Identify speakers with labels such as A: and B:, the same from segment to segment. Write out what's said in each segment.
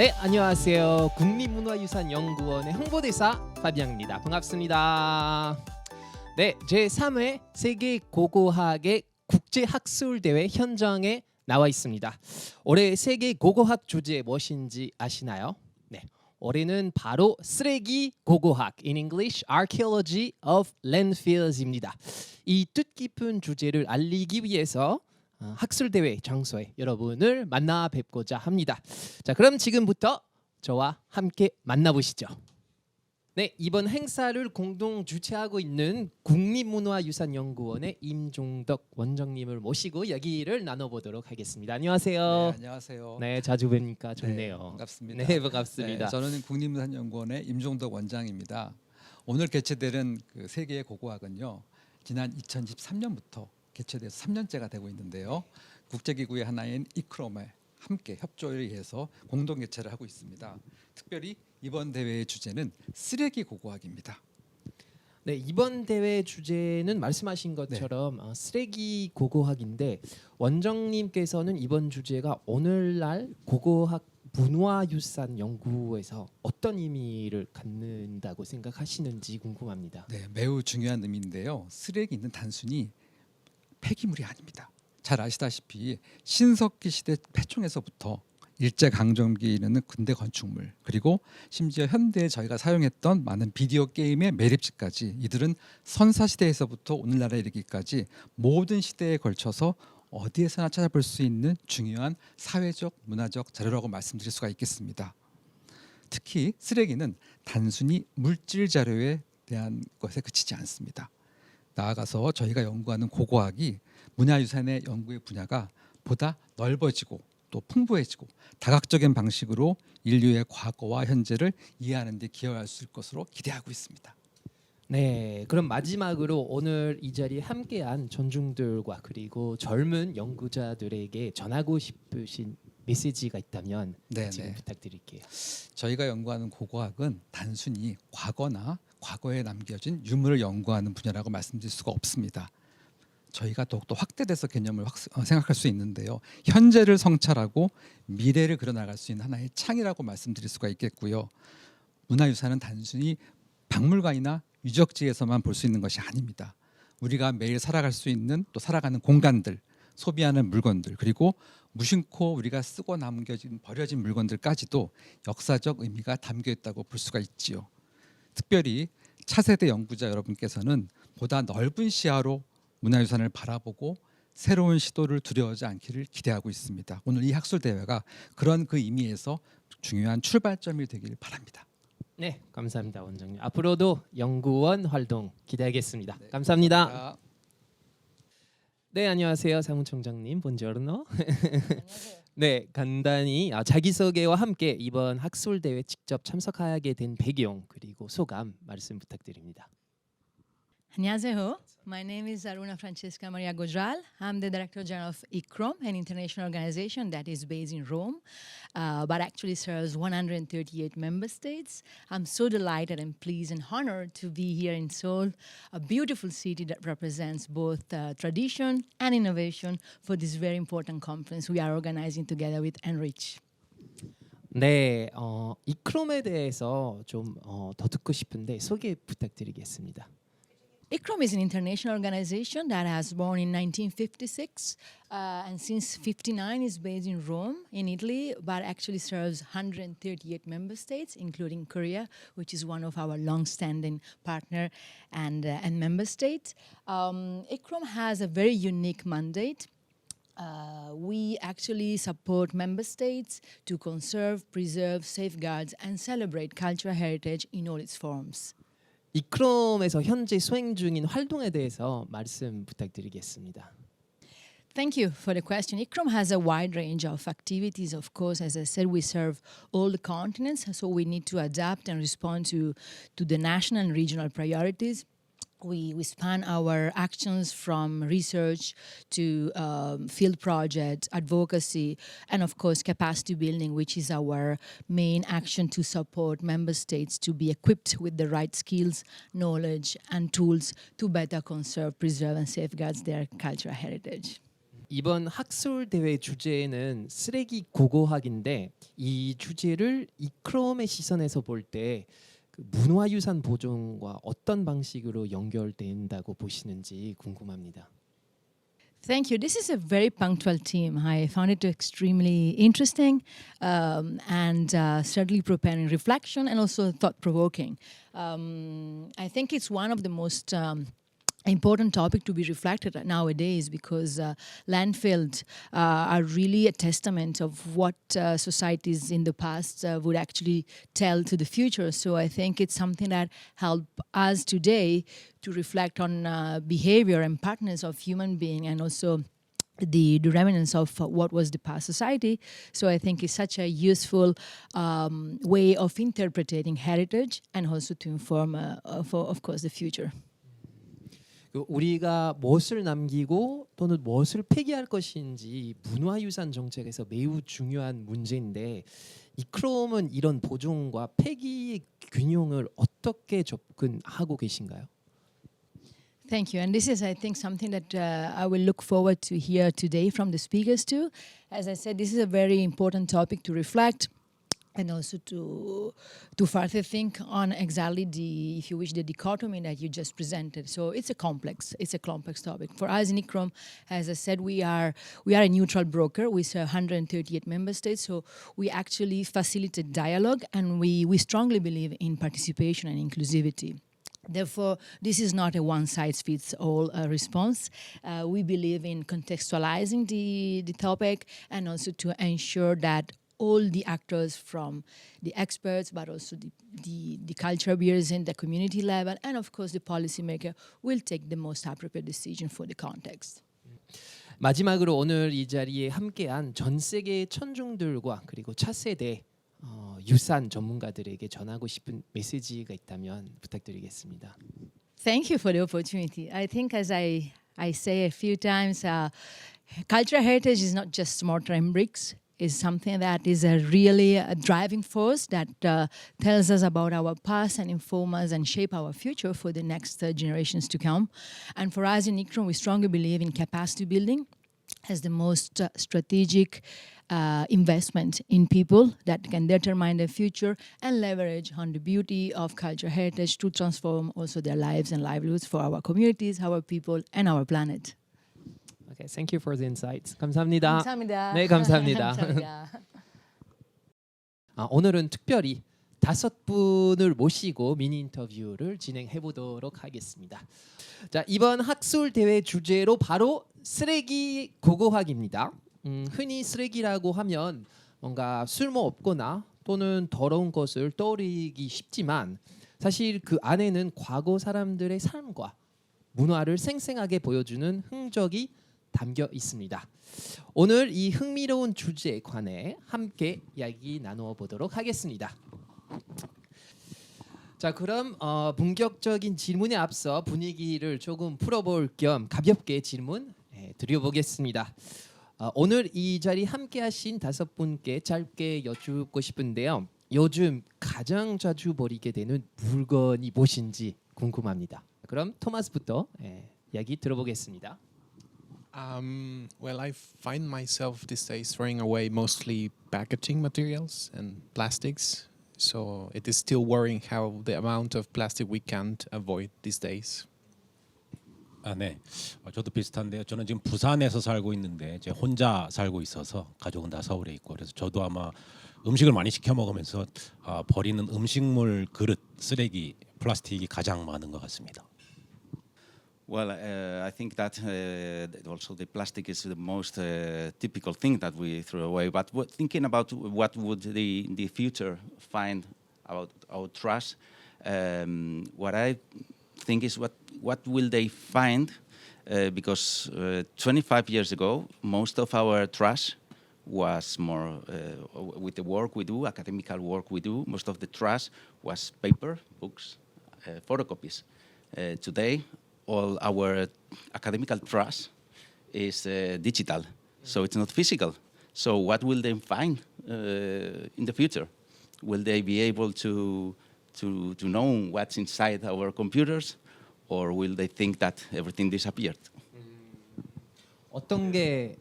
A: 네, 안녕하세요. 국립문화유산연구원의 홍보대사 파비앙입니다. 반갑습니다. 네, 제3회 세계 고고학의 국제학술대회 현장에 나와 있습니다. 올해 세계 고고학 주제 무엇인지 아시나요? 네, 올해는 바로 쓰레기 고고학, in English, Archaeology of Landfills입니다. 이 뜻깊은 주제를 알리기 위해서 학술대회 장소에 여러분을 만나 뵙고자 합니다. 자, 그럼 지금부터 저와 함께 만나보시죠. 네, 이번 행사를 공동 주최하고 있는 국립문화유산연구원의 임종덕 원장님을 모시고 얘기를 나눠보도록 하겠습니다. 안녕하세요.
B: 네, 안녕하세요.
A: 네, 자주 뵈니까 좋네요.
B: 네, 반갑습니다.
A: 네, 반갑습니다.
B: 네, 저는 국립문화연구원의 임종덕 원장입니다. 오늘 개최되는 그 세계의 고고학은요, 지난 2013년부터 개최돼서 3년째가 되고 있는데요. 국제기구의 하나인 이크롬에 함께 협조에 의해서 공동 개최를 하고 있습니다. 특별히 이번 대회의 주제는 쓰레기 고고학입니다.
A: 네, 이번 대회 주제는 말씀하신 것처럼 쓰레기 고고학인데 원장님께서는 이번 주제가 오늘날 고고학 문화유산 연구에서 어떤 의미를 갖는다고 생각하시는지 궁금합니다.
B: 네, 매우 중요한 의미인데요. 쓰레기는 단순히 폐기물이 아닙니다. 잘 아시다시피 신석기 시대 패총에서부터 일제강점기에 이르는 근대 건축물, 그리고 심지어 현대에 저희가 사용했던 많은 비디오 게임의 매립지까지, 이들은 선사시대에서부터 오늘날에 이르기까지 모든 시대에 걸쳐서 어디에서나 찾아볼 수 있는 중요한 사회적, 문화적 자료라고 말씀드릴 수가 있겠습니다. 특히 쓰레기는 단순히 물질 자료에 대한 것에 그치지 않습니다. 나아가서 저희가 연구하는 고고학이 문화유산의 연구의 분야가 보다 넓어지고 또 풍부해지고 다각적인 방식으로 인류의 과거와 현재를 이해하는 데 기여할 수 있을 것으로 기대하고 있습니다.
A: 네, 그럼 마지막으로 오늘 이 자리에 함께한 전중들과 그리고 젊은 연구자들에게 전하고 싶으신 메시지가 있다면 지금 부탁드릴게요.
B: 저희가 연구하는 고고학은 단순히 과거나 과거에 남겨진 유물을 연구하는 분야라고 말씀드릴 수가 없습니다. 저희가 더욱더 확대돼서 개념을 생각할 수 있는데요. 현재를 성찰하고 미래를 그려나갈 수 있는 하나의 창이라고 말씀드릴 수가 있겠고요. 문화유산은 단순히 박물관이나 유적지에서만 볼 수 있는 것이 아닙니다. 우리가 매일 살아갈 수 있는 또 살아가는 공간들, 소비하는 물건들, 그리고 무심코 우리가 쓰고 남겨진 버려진 물건들까지도 역사적 의미가 담겨 있다고 볼 수가 있지요. 특별히 차세대 연구자 여러분께서는 보다 넓은 시야로 문화유산을 바라보고 새로운 시도를 두려워하지 않기를 기대하고 있습니다. 오늘 이 학술대회가 그런 그 의미에서 중요한 출발점이 되길 바랍니다.
A: 네, 감사합니다, 원장님. 앞으로도 연구원 활동 기대하겠습니다. 네, 감사합니다. 네, 안녕하세요, 사무총장님. 본저르노.
C: 안녕하세요.
A: 네, 간단히 자기소개와 함께 이번 학술대회 직접 참석하게 된 배경 그리고 소감 말씀 부탁드립니다.
C: 안녕하세요. My name is Aruna Francesca Maria Gojral. I'm the Director General of ICROM, an international organization that is based in Rome, but actually serves 138 member states. I'm so delighted and pleased and honored to be here in Seoul, a beautiful city that represents both tradition and innovation for this very important conference we are organizing together with Enrich.
A: 네, 이크롬에 대해서 좀 더 듣고 싶은데 소개 부탁드리겠습니다.
C: ICROM is an international organization that has born in 1956 and since 59 is based in Rome in Italy, but actually serves 138 member states, including Korea, which is one of our long-standing partner and member state. ICROM has a very unique mandate. We actually support member states to conserve, preserve, safeguard, and celebrate cultural heritage in all its forms.
A: 이크롬에서 현재 수행 중인 활동에 대해서 말씀 부탁드리겠습니다.
C: Thank you for the question. ICROM has a wide range of activities. Of course, as I said, we serve all the continents, so we need to adapt and respond to the national and regional priorities. We span our actions from research to field projects, advocacy, and of course capacity building, which is our main action to support member states to be equipped with the right skills, knowledge, and tools to better conserve, preserve, and safeguard their cultural heritage.
A: 이번 학술 대회 주제는 쓰레기 고고학인데 이 주제를 이크롬의 시선에서 볼 때 그 문화유산 보존과 어떤 방식으로 연결된다고 보시는지 궁금합니다.
C: Thank you. This is a very punctual team. I found it extremely interesting and certainly preparing reflection and also thought-provoking. I think it's one of the most important topic to be reflected at nowadays because landfills are really a testament of what societies in the past would actually tell to the future. So I think it's something that help us today to reflect on behavior and patterns of human being and also the remnants of what was the past society. So I think it's such a useful way of interpreting heritage and also to inform, of course, the future.
A: 우리가 무엇을 남기고 또는 무엇을 폐기할 것인지 문화유산 정책에서 매우 중요한 문제인데 이크롬은 이런 보존과 폐기의 균형을 어떻게 접근하고 계신가요?
C: Thank you. And this is, I think, something that I will look forward to hear today from the speakers too. As I said, this is a very important topic to reflect and also to further think on exactly the, if you wish, the dichotomy that you just presented. So it's a complex topic. For us in ICCROM, as I said, we are a neutral broker. We serve 138 member states, so we actually facilitate dialogue, and we strongly believe in participation and inclusivity. Therefore, this is not a one-size-fits-all response. We believe in contextualizing the topic and also to ensure that all the actors from the experts, but also the culture bearers in the community level, and of course the policymaker will take the most appropriate decision for the context.
A: 마지막으로 오늘 이 자리에 함께한 전 세계 천중들과 그리고 차세대 유산 전문가들에게 전하고 싶은 메시지가 있다면 부탁드리겠습니다.
C: Thank you for the opportunity. I think as I say a few times, cultural heritage is not just mortar and bricks. Is something that is really a driving force that tells us about our past and inform us and shape our future for the next generations to come. And for us in ICCROM, we strongly believe in capacity building as the most strategic investment in people that can determine their future and leverage on the beauty of cultural heritage to transform also their lives and livelihoods for our communities, our people, and our planet.
A: Okay, thank you for the insights. 감사합니다.
C: 감사합니다.
A: 네, 감사합니다.
C: 감사합니다.
A: 오늘은 특별히 5분을 모시고 미니 인터뷰를 진행해 보도록 하겠습니다. 자, 이번 학술 대회 주제로 바로 쓰레기 고고학입니다. 흔히 쓰레기라고 하면 뭔가 쓸모없거나 또는 더러운 것을 떠올리기 쉽지만 사실 그 안에는 과거 사람들의 삶과 문화를 생생하게 보여주는 흔적이 담겨 있습니다. 오늘 이 흥미로운 주제에 관해 함께 이야기 나누어 보도록 하겠습니다. 자, 그럼 본격적인 질문에 앞서 분위기를 조금 풀어볼 겸 가볍게 질문 드려보겠습니다. 오늘 이 자리 함께하신 5분께 짧게 여쭙고 싶은데요. 요즘 가장 자주 버리게 되는 물건이 무엇인지 궁금합니다. 그럼 토마스부터 이야기 들어보겠습니다.
D: Well, I find myself these days throwing away mostly packaging materials and plastics. So it is still worrying how the amount of plastic we can't avoid these days.
E: 네. 저도 비슷한데요. 저는 지금 부산에서 살고 있는데 제 혼자 살고 있어서 가족은 다 서울에 있고 그래서 저도 아마 음식을 많이 시켜 먹으면서 버리는 음식물 그릇 쓰레기 플라스틱이 가장 많은 것 같습니다.
F: Well, I think that also the plastic is the most typical thing that we throw away. But thinking about what would the future find about our trash, what I think is what will they find? Because 25 years ago, most of our trash was more with the work we do, academical work we do. Most of the trash was paper, books, photocopies. Today, all our academical trash is digital, so it's not physical. So what will they find in the future? Will they be able to know what's inside our computers, or will they think that everything disappeared?
A: 어떤 게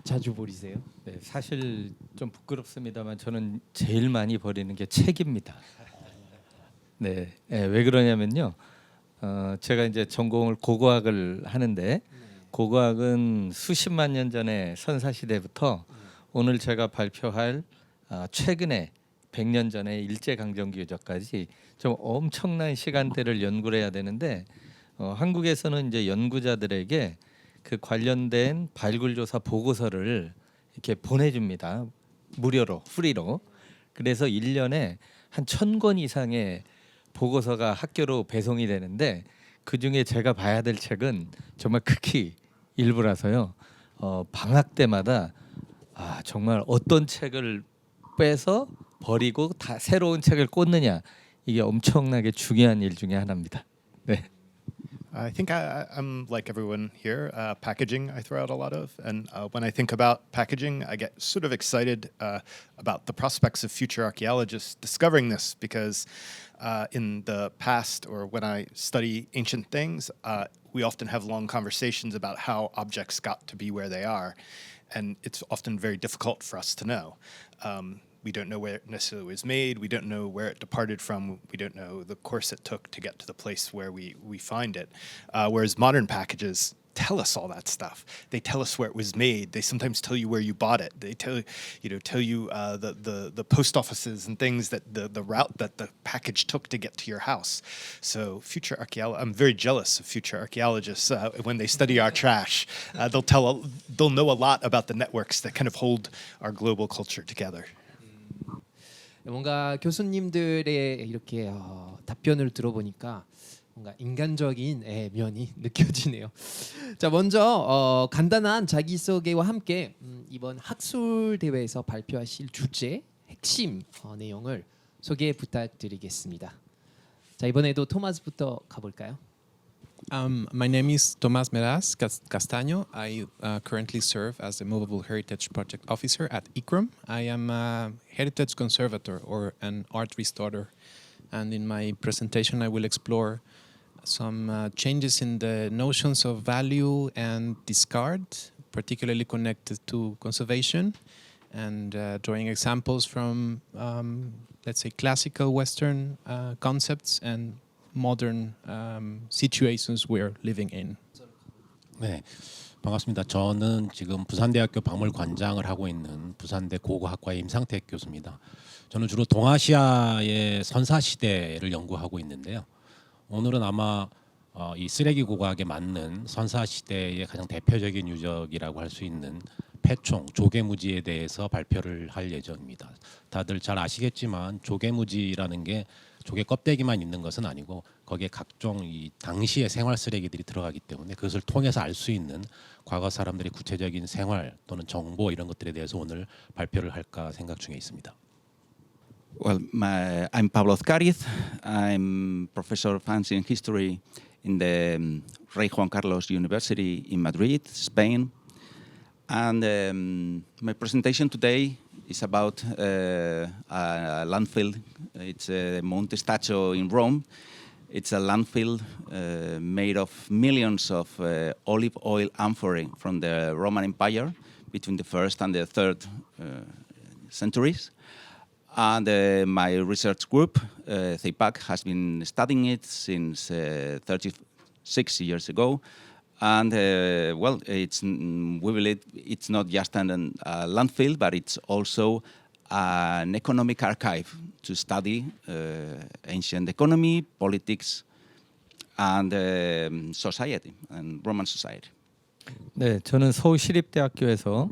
A: 자주 버리세요?
G: 네, 사실 좀 부끄럽습니다만 저는 제일 많이 버리는 게 책입니다. 네, 왜 그러냐면요. 제가 이제 전공을 고고학을 하는데 고고학은 수십만 년 전에 선사시대부터 오늘 제가 발표할 최근에 100년 전에 일제강점기 유적까지 좀 엄청난 시간대를 연구를 해야 되는데 한국에서는 이제 연구자들에게 그 관련된 발굴조사 보고서를 이렇게 보내줍니다. 무료로, 프리로. 그래서 1년에 한 1000권 이상의 보고서가 학교로 배송이 되는데 그중에 제가 봐야 될 책은 정말 극히 일부라서요. 방학 때마다 정말 어떤 책을 빼서 버리고 다 새로운 책을 꽂느냐 이게 엄청나게 중요한 일 중에 하나입니다. 네.
H: I think I'm like everyone here. Packaging I throw out a lot of, and when I think about packaging, I get sort of excited about the prospects of future archaeologists discovering this because in the past or when I study ancient things, we often have long conversations about how objects got to be where they are, and it's often very difficult for us to know. We don't know where it necessarily was made. We don't know where it departed from. We don't know the course it took to get to the place where we find it. Whereas modern packages tell us all that stuff. They tell us where it was made. They sometimes tell you where you bought it. They tell you the post offices and things that the route that the package took to get to your house. So I'm very jealous of future archaeologists when they study our trash. They'll know a lot about the networks that kind of hold our global culture together.
A: 뭔가 교수님들의 이렇게 답변을 들어보니까 뭔가 인간적인 면이 느껴지네요. 자, 먼저 간단한 자기소개와 함께 이번 학술 대회에서 발표하실 주제 핵심 내용을 소개 부탁드리겠습니다. 자, 이번에도 토마스부터 가볼까요?
D: My name is Tomás Meraz Castaño. I currently serve as the Movable Heritage Project Officer at ICROM. I am a heritage conservator or an art restorer. And in my presentation, I will explore some changes in the notions of value and discard, particularly connected to conservation, and drawing examples from, let's say, classical Western concepts and modern situations we're living in.
E: 네, 반갑습니다. 저는 지금 부산대학교 박물관장을 하고 있는 부산대 고고학과의 임상택 교수입니다. 저는 주로 동아시아의 선사시대를 연구하고 있는데요. 오늘은 아마 이 쓰레기 고고학에 맞는 선사시대의 가장 대표적인 유적이라고 할 수 있는 폐총, 조개무지에 대해서 발표를 할 예정입니다. 다들 잘 아시겠지만 조개무지라는 게 조개 껍데기만 있는 것은 아니고 거기에 각종 이 당시의 생활 쓰레기들이 들어가기 때문에 그것을 통해서 알 수 있는 과거 사람들의 구체적인 생활 또는 정보 이런 것들에 대해서 오늘 발표를 할까 생각 중에 있습니다.
F: Well, I'm Pablo Azcariz. I'm professor of ancient history in the Rey Juan Carlos University in Madrid, Spain. And my presentation today is about a landfill. It's Monte Staccio in Rome. It's a landfill made of millions of olive oil amphorae from the Roman Empire between the 1st and the 3rd centuries. And my research group, CEPAC, has been studying it since 36 years ago. And we believe it's not just a landfill, but it's also an economic archive to study ancient economy, politics, and society, and Roman society.
G: 네, 저는 서울시립대학교에서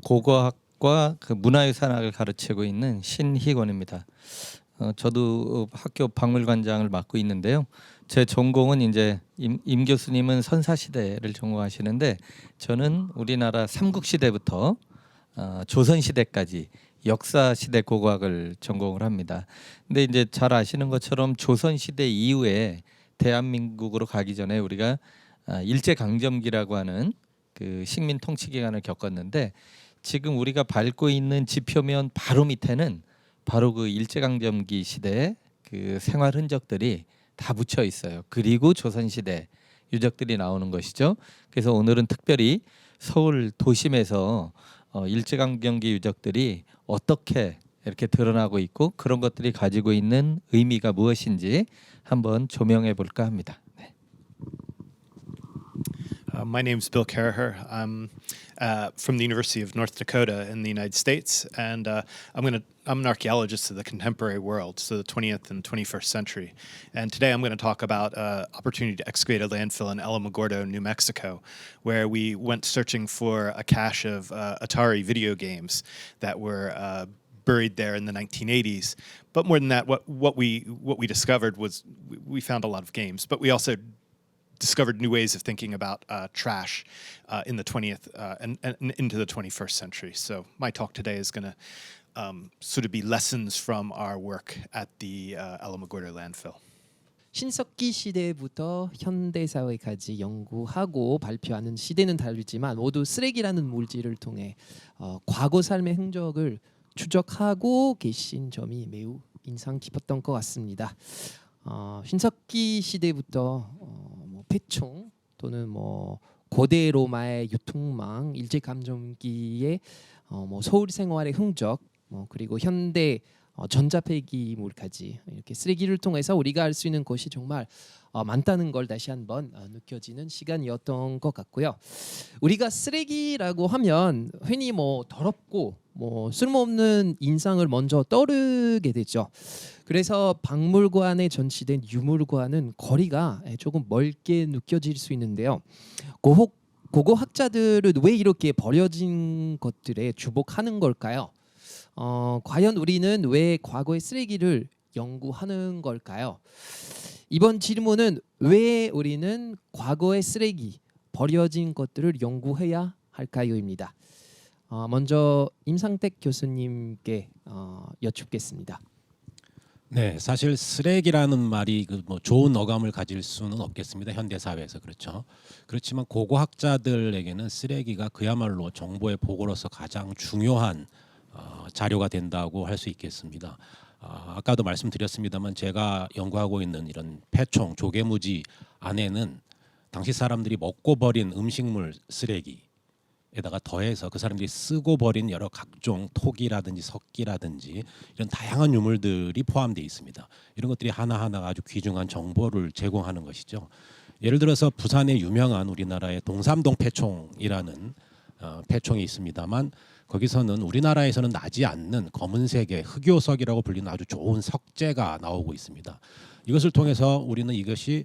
G: 고고학과 그 문화유산학을 가르치고 있는 신희권입니다. 저도 학교 박물관장을 맡고 있는데요. 제 전공은 이제 임 교수님은 선사시대를 전공하시는데 저는 우리나라 삼국시대부터 조선시대까지 역사시대 고고학을 전공을 합니다. 근데 이제 잘 아시는 것처럼 조선시대 이후에 대한민국으로 가기 전에 우리가 일제강점기라고 하는 그 식민 통치 기간을 겪었는데 지금 우리가 밟고 있는 지표면 바로 밑에는 바로 그 일제강점기 시대의 그 생활 흔적들이 다 묻혀 있어요. 그리고 조선시대 유적들이 나오는 것이죠. 그래서 오늘은 특별히 서울 도심에서 일제강점기 유적들이 어떻게 이렇게 드러나고 있고 그런 것들이 가지고 있는 의미가 무엇인지 한번 조명해 볼까 합니다. 네.
H: My name's Bill Caraher. I'm from the University of North Dakota in the United States, and I'm an archaeologist of the contemporary world, so the 20th and 21st century. And today I'm going to talk about opportunity to excavate a landfill in Alamogordo, New Mexico, where we went searching for a cache of Atari video games that were buried there in the 1980s. But more than that, what we discovered was we found a lot of games, but we also discovered new ways of thinking about trash in the 20th and into the 21st century. So my talk today is going to sort of be lessons from our work at the Alamogordo landfill.
A: 신석기 시대부터 현대 사회까지 연구하고 발표하는 시대는 다르지만 모두 쓰레기라는 물질을 통해 과거 삶의 흔적을 추적하고 계신 점이 매우 인상 깊었던 것 같습니다. 신석기 시대부터 뭐 폐총 또는 뭐 고대 로마의 유통망, 일제감점기의 뭐 서울 생활의 흔적, 그리고 현대 전자폐기물까지 이렇게 쓰레기를 통해서 우리가 알 수 있는 것이 정말 많다는 걸 다시 한번 느껴지는 시간이었던 것 같고요. 우리가 쓰레기라고 하면 흔히 뭐 더럽고 뭐 쓸모없는 인상을 먼저 떠오르게 되죠. 그래서 박물관에 전시된 유물과는 거리가 조금 멀게 느껴질 수 있는데요. 고고학자들은 왜 이렇게 버려진 것들에 주목하는 걸까요? 과연 우리는 왜 과거의 쓰레기를 연구하는 걸까요? 이번 질문은 왜 우리는 과거의 쓰레기, 버려진 것들을 연구해야 할까요?입니다. 먼저 임상택 교수님께 여쭙겠습니다.
E: 네, 사실 쓰레기라는 말이 뭐 좋은 어감을 가질 수는 없겠습니다. 현대 사회에서 그렇죠. 그렇지만 고고학자들에게는 쓰레기가 그야말로 정보의 보고로서 가장 중요한 자료가 된다고 할 수 있겠습니다. 아까도 말씀드렸습니다만 제가 연구하고 있는 이런 폐총, 조개무지 안에는 당시 사람들이 먹고 버린 음식물 쓰레기에다가 더해서 그 사람들이 쓰고 버린 여러 각종 토기라든지 석기라든지 이런 다양한 유물들이 포함되어 있습니다. 이런 것들이 하나하나 아주 귀중한 정보를 제공하는 것이죠. 예를 들어서 부산에 유명한 우리나라의 동삼동 폐총이라는 폐총이 있습니다만 거기서는 우리나라에서는 나지 않는 검은색의 흑요석이라고 불리는 아주 좋은 석재가 나오고 있습니다. 이것을 통해서 우리는 이것이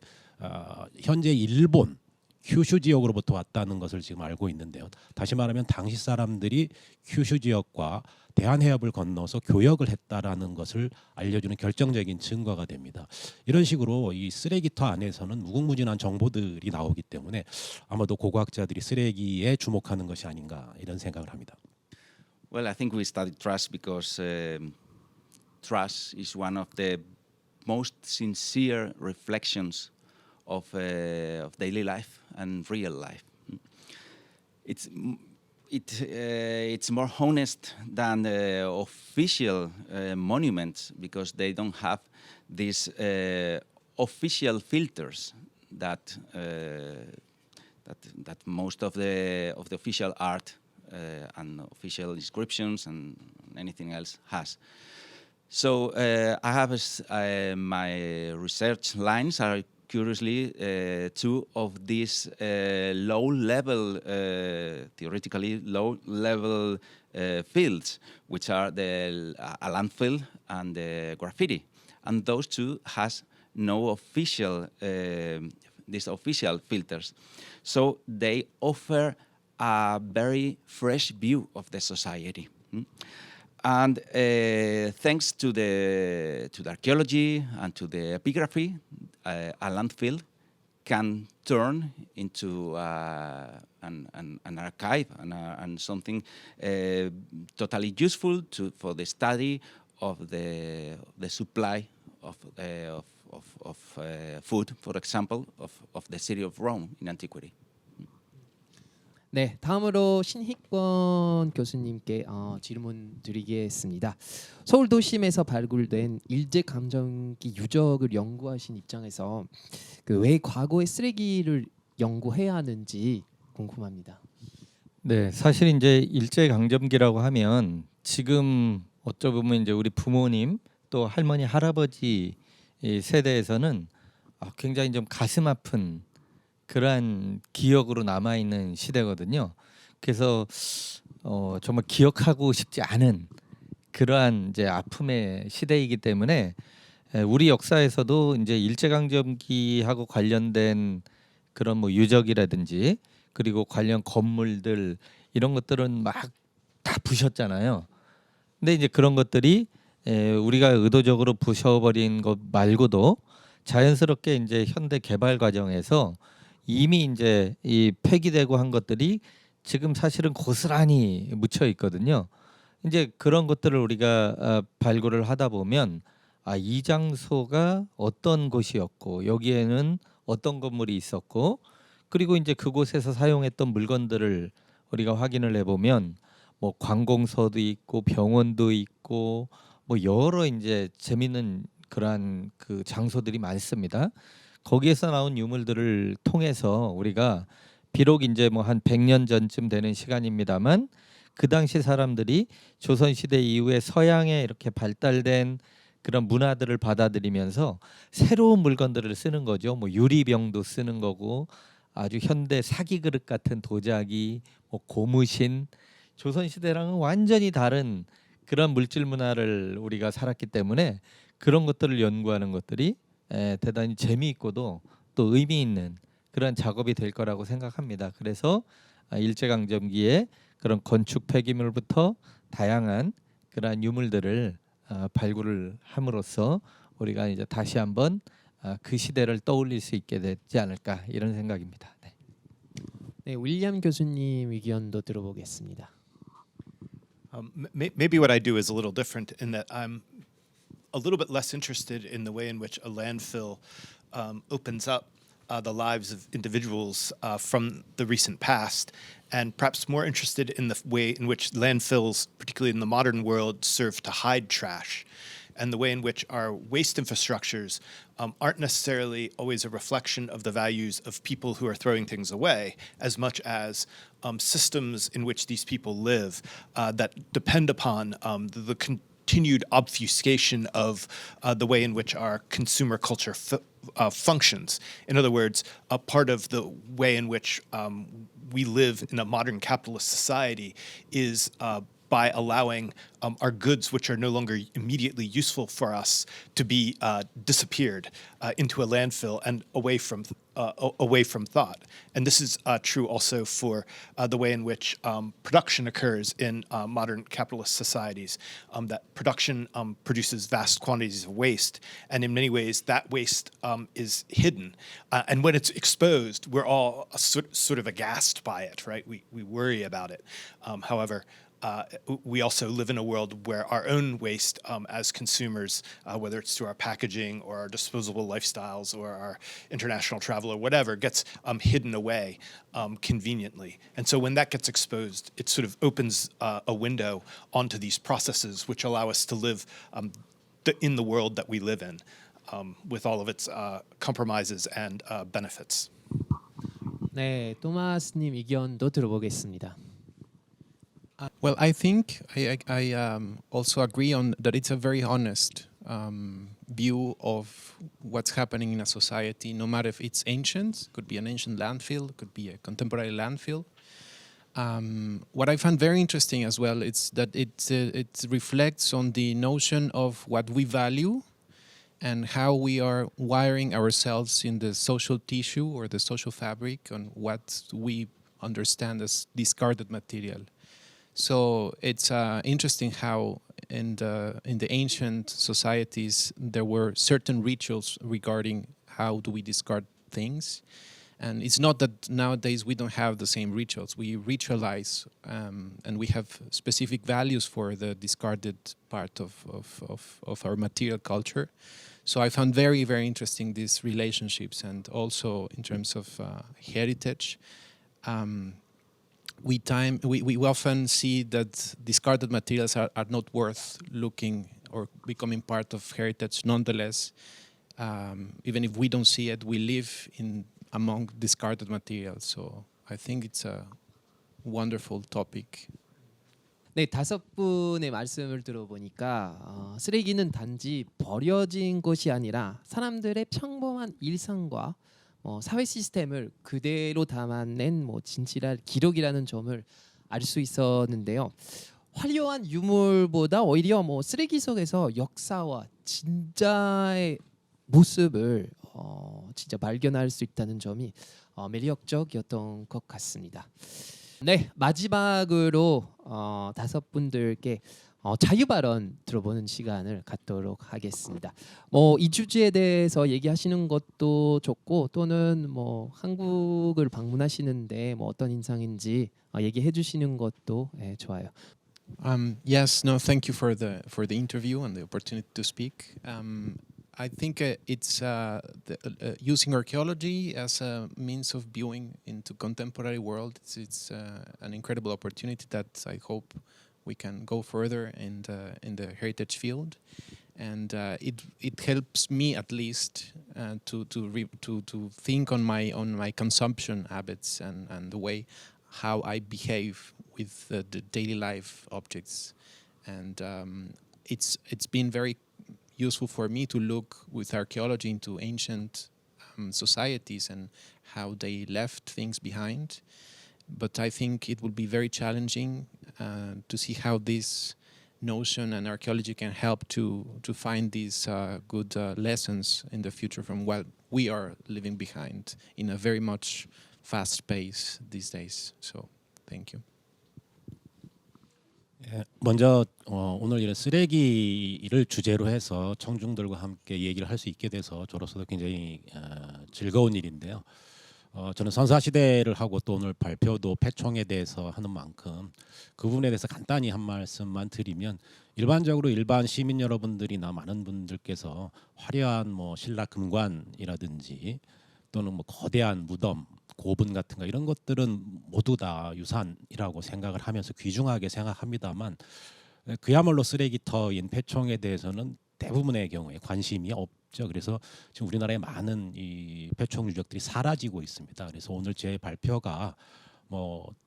E: 현재 일본 큐슈 지역으로부터 왔다는 것을 지금 알고 있는데요. 다시 말하면 당시 사람들이 큐슈 지역과 대한해협을 건너서 교역을 했다라는 것을 알려주는 결정적인 증거가 됩니다. 이런 식으로 이 쓰레기터 안에서는 무궁무진한 정보들이 나오기 때문에 아마도 고고학자들이 쓰레기에 주목하는 것이 아닌가 이런 생각을 합니다.
F: Well, I think we studied trash because trash is one of the most sincere reflections of daily life and real life. It's more honest than the official monuments because they don't have these official filters that most of the official art and official inscriptions and anything else has. So I have my research lines are curiously two of these low-level, theoretically low-level fields, which are a landfill and the graffiti, and those two has no official these official filters, so they offer a very fresh view of the society. And thanks to the archaeology and to the epigraphy, a landfill can turn into an archive and something totally useful for the study of the supply of food, for example, of the city of Rome in antiquity.
A: 네, 다음으로 신희권 교수님께 질문 드리겠습니다. 서울 도심에서 발굴된 일제 감정기 유적을 연구하신 입장에서 왜 과거의 쓰레기를 연구해야 하는지 궁금합니다.
G: 네, 사실 이제 일제 강점기라고 하면 지금 어쩌 보면 이제 우리 부모님 또 할머니 할아버지 이 세대에서는 굉장히 좀 가슴 아픈 그러한 기억으로 남아 있는 시대거든요. 그래서 정말 기억하고 싶지 않은 그러한 이제 아픔의 시대이기 때문에 우리 역사에서도 이제 일제 강점기하고 관련된 그런 뭐 유적이라든지 그리고 관련 건물들 이런 것들은 막 다 부셨잖아요. 근데 이제 그런 것들이 우리가 의도적으로 부셔버린 것 말고도 자연스럽게 이제 현대 개발 과정에서 이미 이제 이 폐기되고 한 것들이 지금 사실은 고스란히 묻혀 있거든요. 이제 그런 것들을 우리가 발굴을 하다 보면 이 장소가 어떤 곳이었고 여기에는 어떤 건물이 있었고 그리고 이제 그곳에서 사용했던 물건들을 우리가 확인을 해보면 뭐 관공서도 있고 병원도 있고 뭐 여러 이제 재밌는 그러한 그 장소들이 많습니다. 거기에서 나온 유물들을 통해서 우리가 비록 이제 뭐 한 100년 전쯤 되는 시간입니다만 그 당시 사람들이 조선 시대 이후에 서양에 이렇게 발달된 그런 문화들을 받아들이면서 새로운 물건들을 쓰는 거죠. 뭐 유리병도 쓰는 거고 아주 현대 사기 그릇 같은 도자기, 뭐 고무신, 조선 시대랑은 완전히 다른 그런 물질 문화를 우리가 살았기 때문에 그런 것들을 연구하는 것들이 대단히 재미있고도 또 의미 있는 그런 작업이 될 거라고 생각합니다. 그래서 일제강점기에 그런 건축 폐기물부터 다양한 그러한 유물들을 발굴을 함으로써 우리가 이제 다시 한번 그 시대를 떠올릴 수 있게 되지 않을까 이런 생각입니다. 네.
A: 네, 윌리엄 교수님 의견도 들어보겠습니다.
H: Maybe what I do is a little different in that I'm a little bit less interested in the way in which a landfill opens up the lives of individuals from the recent past, and perhaps more interested in the way in which landfills, particularly in the modern world, serve to hide trash, and the way in which our waste infrastructures aren't necessarily always a reflection of the values of people who are throwing things away, as much as systems in which these people live that depend upon the continued obfuscation of the way in which our consumer culture functions. In other words, a part of the way in which we live in a modern capitalist society is by allowing our goods, which are no longer immediately useful for us, to be disappeared into a landfill and away from thought. And this is true also for the way in which production occurs in modern capitalist societies. That production produces vast quantities of waste, and in many ways that waste is hidden. And when it's exposed, we're all sort of aghast by it, right? We worry about it. However, we also live in a world where our own waste as consumers, whether it's through our packaging or our disposable lifestyles or our international travel or whatever, gets hidden away conveniently. And so when that gets exposed, it sort of opens a window onto these processes which allow us to live in the world that we live in with all of its compromises and benefits.
A: 네, 토마스님 의견도 들어보겠습니다.
D: Well, I think I also agree on that it's a very honest view of what's happening in a society, no matter if it's ancient, could be an ancient landfill, could be a contemporary landfill. What I found very interesting as well is that it reflects on the notion of what we value and how we are wiring ourselves in the social tissue or the social fabric on what we understand as discarded material. So it's interesting how in the ancient societies there were certain rituals regarding how do we discard things, and it's not that nowadays we don't have the same rituals. We ritualize and we have specific values for the discarded part of our material culture. So I found very, very interesting these relationships, and also in terms of heritage. We often see that discarded materials are not worth looking or becoming part of heritage. Nonetheless, even if we don't see it, we live among discarded materials. So I think it's wonderful topic.
A: 네, 5분의 말씀을 들어보니까 쓰레기는 단지 버려진 것이 아니라 사람들의 평범한 일상과 사회 시스템을 그대로 담아낸 진실한 기록이라는 점을 알 수 있었는데요. 화려한 유물보다 오히려 쓰레기 속에서 역사와 진짜의 모습을 진짜 발견할 수 있다는 점이 매력적이었던 것 같습니다. 네, 마지막으로 5분들께 자유 발언 들어보는 시간을 갖도록 하겠습니다. 이 주제에 대해서 얘기하시는 것도 좋고 또는 한국을 방문하시는데 어떤 인상인지 얘기해 주시는 것도 좋아요.
D: Yes, no, thank you for the interview and the opportunity to speak. I think it's using archaeology as a means of viewing into contemporary world. It's an incredible opportunity that I hope we can go further in the heritage field, and it helps me at least to think on my consumption habits and the way how I behave with the daily life objects, and it's been very useful for me to look with archaeology into ancient societies and how they left things behind. But I think it will be very challenging to see how this notion and archaeology can help to find these good lessons in the future from what we are leaving behind in a very much fast pace these days. So, thank you.
E: 예, 먼저 오늘 이런 쓰레기를 주제로 해서 청중들과 함께 얘기를 할 수 있게 돼서 저로서도 굉장히 즐거운 일인데요. 저는 선사 시대를 하고 또 오늘 발표도 폐총에 대해서 하는 만큼 그 부분에 대해서 간단히 한 말씀만 드리면, 일반적으로 일반 시민 여러분들이나 많은 분들께서 화려한 신라 금관이라든지 또는 거대한 무덤, 고분 같은 거 이런 것들은 모두 다 유산이라고 생각을 하면서 귀중하게 생각합니다만, 그야말로 쓰레기터인 폐총에 대해서는 대부분의 경우에 관심이 없죠. 그래서 지금 우리나라에 많은 이 폐총 유적들이 사라지고 있습니다. 그래서 오늘 제 발표가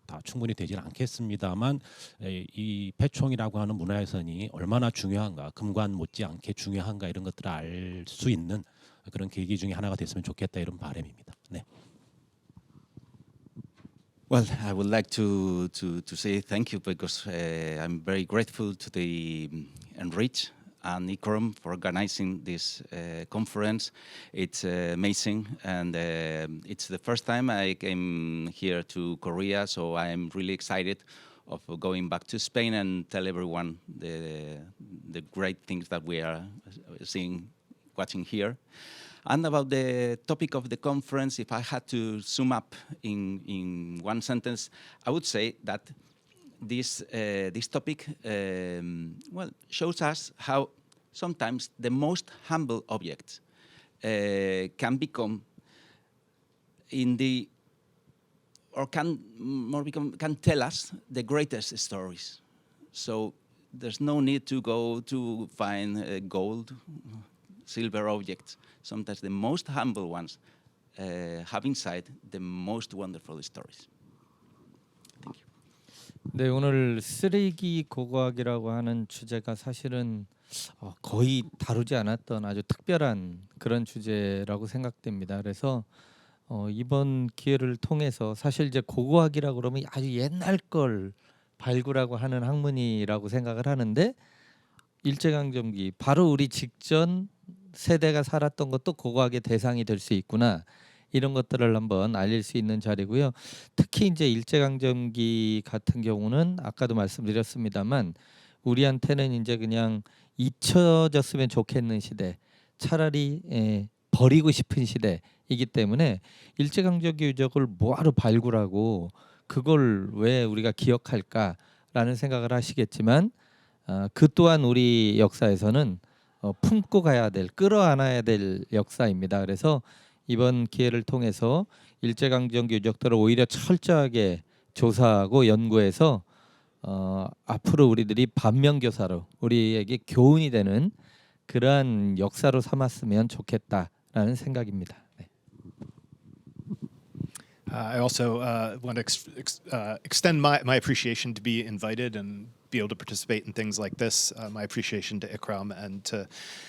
E: 다 충분히 되지는 않겠습니다만, 이 폐총이라고 하는 문화유산이 얼마나 중요한가, 금관 못지않게 중요한가 이런 것들을 알 수 있는 그런 계기 중에 하나가 됐으면 좋겠다, 이런 바람입니다. 네.
F: Well, I would like to say thank you because I'm very grateful to the Enrich and ICROM for organizing this conference. It's amazing, and it's the first time I came here to Korea, so I'm really excited of going back to Spain and tell everyone the great things that we are watching here. And about the topic of the conference, if I had to sum up in one sentence, I would say that this topic shows us how sometimes the most humble objects can become can tell us the greatest stories. So there's no need to go to find gold, silver objects. Sometimes the most humble ones have inside the most wonderful stories. Thank you.
G: 네, 오늘 쓰레기 고고학이라고 하는 주제가 사실은 거의 다루지 않았던 아주 특별한 그런 주제라고 생각됩니다. 그래서 이번 기회를 통해서 사실 이제 고고학이라고 그러면 아주 옛날 걸 발굴하고 하는 학문이라고 생각을 하는데, 일제강점기 바로 우리 직전 세대가 살았던 것도 고고학의 대상이 될 수 있구나, 이런 것들을 한번 알릴 수 있는 자리고요. 특히 이제 일제강점기 같은 경우는 아까도 말씀드렸습니다만 우리한테는 이제 그냥 잊혀졌으면 좋겠는 시대, 차라리 버리고 싶은 시대이기 때문에 일제강점기 유적을 뭐하러 발굴하고 그걸 왜 우리가 기억할까라는 생각을 하시겠지만, 그 또한 우리 역사에서는 품고 가야 될, 끌어안아야 될 역사입니다. 그래서 이번 기회를 통해서 일제강점기 유적들을 오히려 철저하게 조사하고 연구해서 앞으로 우리들이 반면교사로 우리에게 교훈이 되는 그러한 역사로 삼았으면 좋겠다라는 생각입니다. 네.
H: I also want to extend my appreciation to be invited and be able to participate in things like this. My appreciation to Ikram and to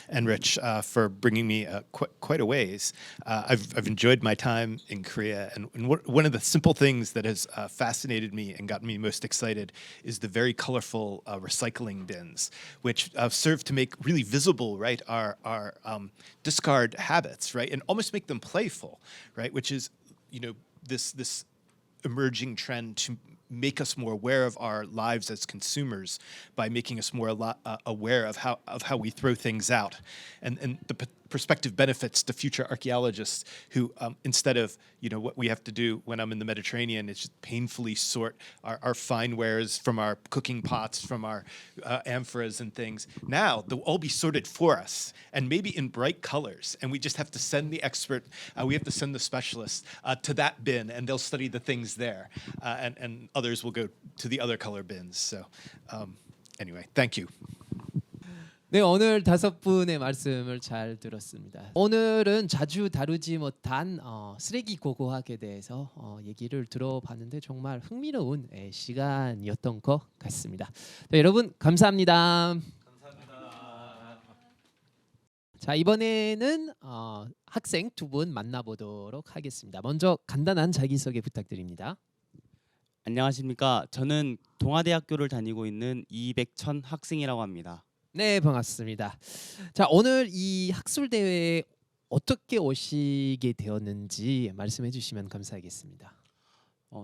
H: Enrich for bringing me quite a ways. I've enjoyed my time in Korea, and one of the simple things that has fascinated me and gotten me most excited is the very colorful recycling bins, which serve to make really visible, right, our discard habits, right, and almost make them playful, right, which is, you know, this emerging trend to make us more aware of our lives as consumers by making us more aware of how we throw things out, and the prospective benefits to future archaeologists who, instead of, you know, what we have to do when I'm in the Mediterranean, is just painfully sort our fine wares from our cooking pots, from our amphoras and things. Now they'll all be sorted for us, and maybe in bright colors, and we just have to send the expert, we have to send the specialist to that bin, and they'll study the things there, and others will go to the other color bins. So anyway, thank you.
A: 네, 오늘 5분의 말씀을 잘 들었습니다. 오늘은 자주 다루지 못한 쓰레기 고고학에 대해서 얘기를 들어봤는데 정말 흥미로운 시간이었던 것 같습니다. 네, 여러분 감사합니다. 자, 이번에는 학생 두 분 만나보도록 하겠습니다. 먼저 간단한 자기소개 부탁드립니다.
I: 안녕하십니까. 저는 동아대학교를 다니고 있는 이백천 학생이라고 합니다.
A: 네, 반갑습니다. 자, 오늘 이 학술 대회에 어떻게 오시게 되었는지 말씀해 주시면 감사하겠습니다.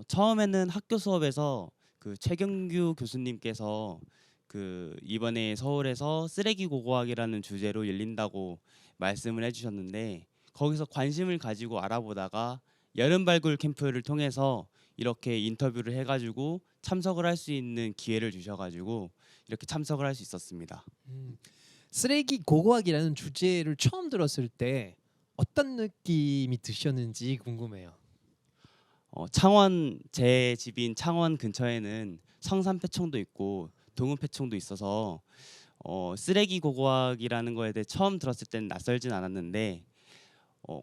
I: 처음에는 학교 수업에서 그 최경규 교수님께서 그 이번에 서울에서 쓰레기 고고학이라는 주제로 열린다고 말씀을 해주셨는데, 거기서 관심을 가지고 알아보다가 여름 발굴 캠프를 통해서 이렇게 인터뷰를 해가지고 참석을 할 수 있는 기회를 주셔가지고 이렇게 참석을 할 수 있었습니다.
A: 쓰레기 고고학이라는 주제를 처음 들었을 때 어떤 느낌이 드셨는지 궁금해요.
I: 창원, 제 집인 창원 근처에는 성산폐청도 있고 동은폐청도 있어서 쓰레기 고고학이라는 거에 대해 처음 들었을 때는 낯설진 않았는데,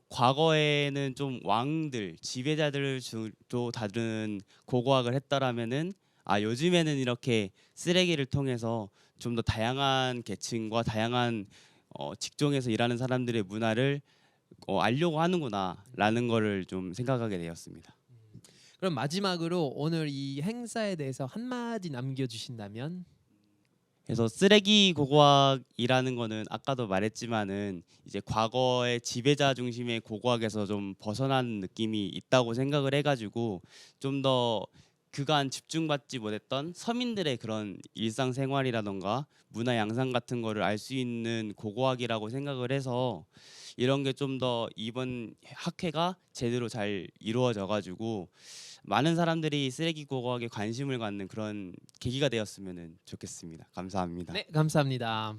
I: 과거에는 좀 왕들, 지배자들을 주로 다룬 고고학을 했더라면은 요즘에는 이렇게 쓰레기를 통해서 좀 더 다양한 계층과 다양한 직종에서 일하는 사람들의 문화를 알려고 하는구나라는 거를 좀 생각하게 되었습니다.
A: 그럼 마지막으로 오늘 이 행사에 대해서 한마디 남겨주신다면?
I: 그래서 쓰레기 고고학이라는 거는 아까도 말했지만은 이제 과거의 지배자 중심의 고고학에서 좀 벗어나는 느낌이 있다고 생각을 해가지고 좀 더 그간 집중받지 못했던 서민들의 그런 일상생활이라던가 문화 양상 같은 거를 알 수 있는 고고학이라고 생각을 해서 이런 게 좀 더 이번 학회가 제대로 잘 이루어져가지고 많은 사람들이 쓰레기 고고학에 관심을 갖는 그런 계기가 되었으면 좋겠습니다. 감사합니다.
A: 네, 감사합니다.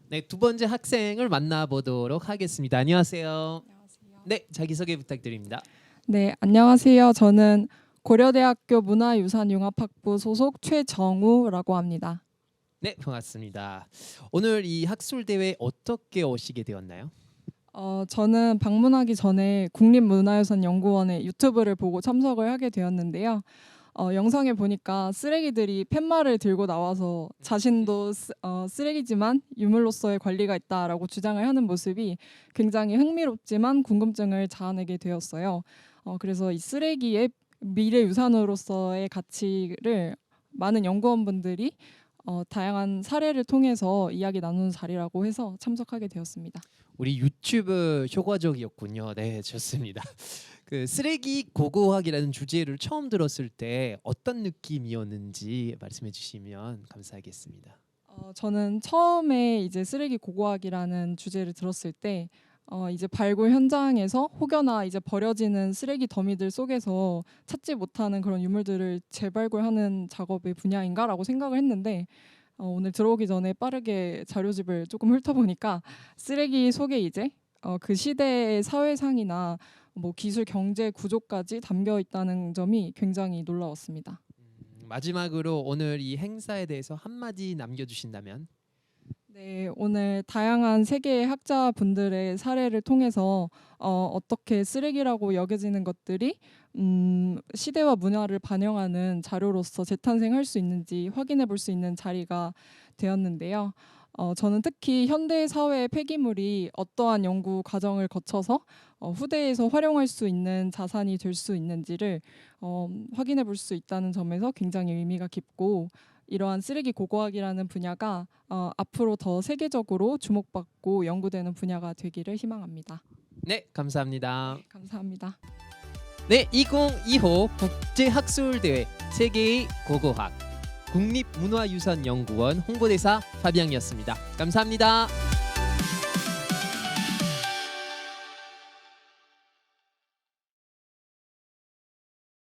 A: 네, 두 번째 학생을 만나보도록 하겠습니다. 안녕하세요.
J: 안녕하세요.
A: 네, 자기소개 부탁드립니다.
J: 네, 안녕하세요. 저는 고려대학교 문화유산융합학부 소속 최정우라고 합니다.
A: 네, 반갑습니다. 오늘 이 학술 대회 어떻게 오시게 되었나요?
J: 저는 방문하기 전에 국립문화유산연구원의 유튜브를 보고 참석을 하게 되었는데요. 영상에 보니까 쓰레기들이 팻말을 들고 나와서 자신도 쓰레기지만 유물로서의 권리가 있다라고 주장을 하는 모습이 굉장히 흥미롭지만 궁금증을 자아내게 되었어요. 그래서 이 쓰레기의 미래 유산으로서의 가치를 많은 연구원분들이 다양한 사례를 통해서 이야기 나누는 자리라고 해서 참석하게 되었습니다.
A: 우리 유튜브 효과적이었군요. 네, 좋습니다. 그 쓰레기 고고학이라는 주제를 처음 들었을 때 어떤 느낌이었는지 말씀해 주시면 감사하겠습니다.
J: 저는 처음에 이제 쓰레기 고고학이라는 주제를 들었을 때 이제 발굴 현장에서 혹여나 이제 버려지는 쓰레기 더미들 속에서 찾지 못하는 그런 유물들을 재발굴하는 작업의 분야인가라고 생각을 했는데, 오늘 들어오기 전에 빠르게 자료집을 조금 훑어보니까 쓰레기 속에 이제 그 시대의 사회상이나 뭐 기술 경제 구조까지 담겨 있다는 점이 굉장히 놀라웠습니다.
A: 마지막으로 오늘 이 행사에 대해서 한마디 남겨주신다면?
J: 네, 오늘 다양한 세계의 학자분들의 사례를 통해서 어떻게 쓰레기라고 여겨지는 것들이 시대와 문화를 반영하는 자료로서 재탄생할 수 있는지 확인해 볼 수 있는 자리가 되었는데요. 저는 특히 현대 사회의 폐기물이 어떠한 연구 과정을 거쳐서 후대에서 활용할 수 있는 자산이 될 수 있는지를 확인해 볼 수 있다는 점에서 굉장히 의미가 깊고, 이러한 쓰레기 고고학이라는 분야가 앞으로 더 세계적으로 주목받고 연구되는 분야가 되기를 희망합니다.
A: 네, 감사합니다.
J: 감사합니다.
A: 네, 2025 국제학술대회 세계의 고고학 국립문화유산연구원 홍보대사 파비앙이었습니다. 감사합니다.